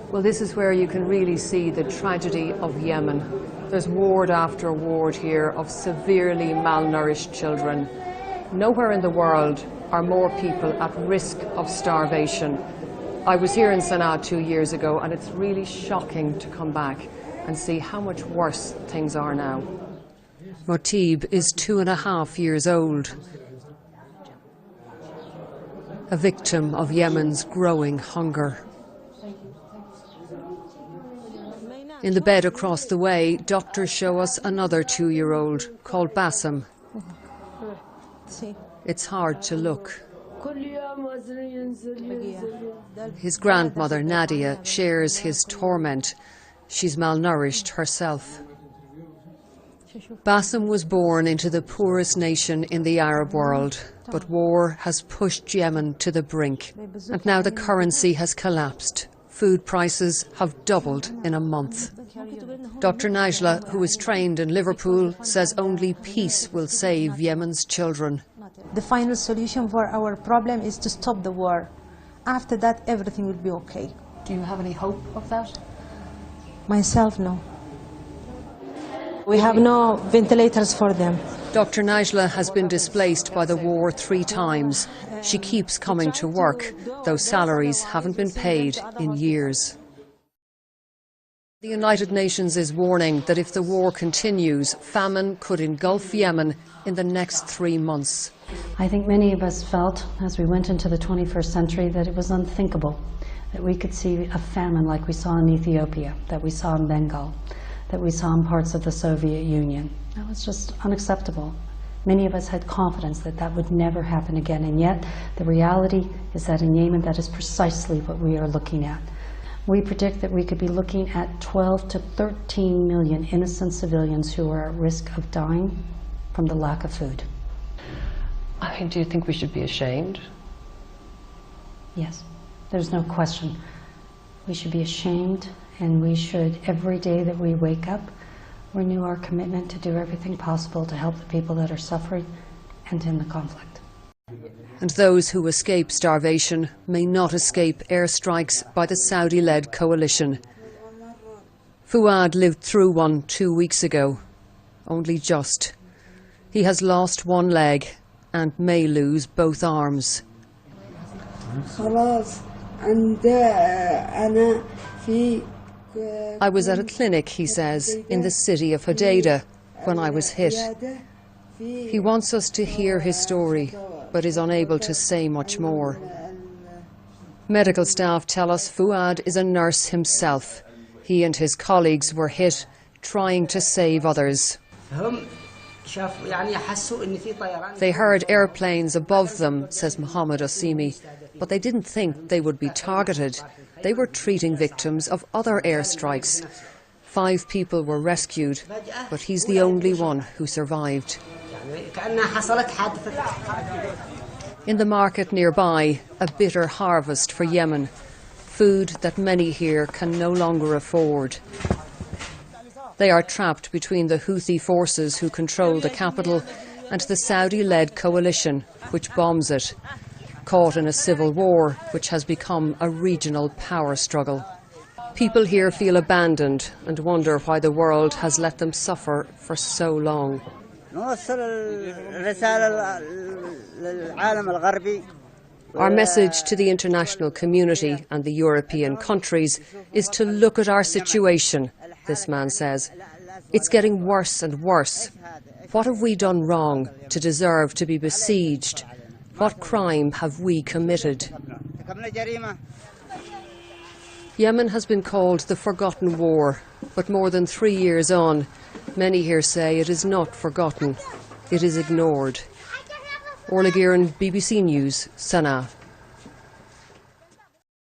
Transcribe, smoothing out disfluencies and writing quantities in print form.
Well, this is where you can really see the tragedy of Yemen. There's ward after ward here of severely malnourished children. Nowhere in the world are more people at risk of starvation. I was here in Sanaa 2 years ago, and it's really shocking to come back and see how much worse things are now. Motib is 2.5 years old, a victim of Yemen's growing hunger. In the bed across the way, doctors show us another 2-year-old called Bassem. It's hard to look. His grandmother, Nadia, shares his torment. She's malnourished herself. Bassem was born into the poorest nation in the Arab world, but war has pushed Yemen to the brink. And now the currency has collapsed. Food prices have doubled in a month. Dr. Nicola, who is trained in Liverpool, says only peace will save Yemen's children. The final solution for our problem is to stop the war. After that, everything will be okay. Do you have any hope of that? Myself, no. We have no ventilators for them. Dr. Nicola has been displaced by the war 3 times. She keeps coming to work, though salaries haven't been paid in years. The United Nations is warning that if the war continues, famine could engulf Yemen in the next 3 months. I think many of us felt, as we went into the 21st century, that it was unthinkable that we could see a famine like we saw in Ethiopia, that we saw in Bengal, that we saw in parts of the Soviet Union. That was just unacceptable. Many of us had confidence that that would never happen again, and yet the reality is that in Yemen that is precisely what we are looking at. We predict that we could be looking at 12 to 13 million innocent civilians who are at risk of dying from the lack of food. Do you think we should be ashamed? Yes, there's no question. We should be ashamed, and we should, every day that we wake up, renew our commitment to do everything possible to help the people that are suffering and in the conflict. And those who escape starvation may not escape airstrikes by the Saudi-led coalition. Fuad lived through one 2 weeks ago, only just. He has lost one leg and may lose both arms. I was at a clinic, he says, in the city of Hodeidah when I was hit. He wants us to hear his story, but is unable to say much more. Medical staff tell us Fuad is a nurse himself. He and his colleagues were hit trying to save others. They heard airplanes above them, says Mohammed Osimi, but they didn't think they would be targeted. They were treating victims of other airstrikes. 5 people were rescued, but he's the only one who survived. In the market nearby, a bitter harvest for Yemen, food that many here can no longer afford. They are trapped between the Houthi forces who control the capital and the Saudi-led coalition, which bombs it, caught in a civil war which has become a regional power struggle. People here feel abandoned and wonder why the world has let them suffer for so long. Our message to the international community and the European countries is to look at our situation, this man says. It's getting worse and worse. What have we done wrong to deserve to be besieged? What crime have we committed? Yemen has been called the forgotten war, but more than 3 years on, many here say it is not forgotten. It is ignored. Orla Guerin, BBC News, Sanaa.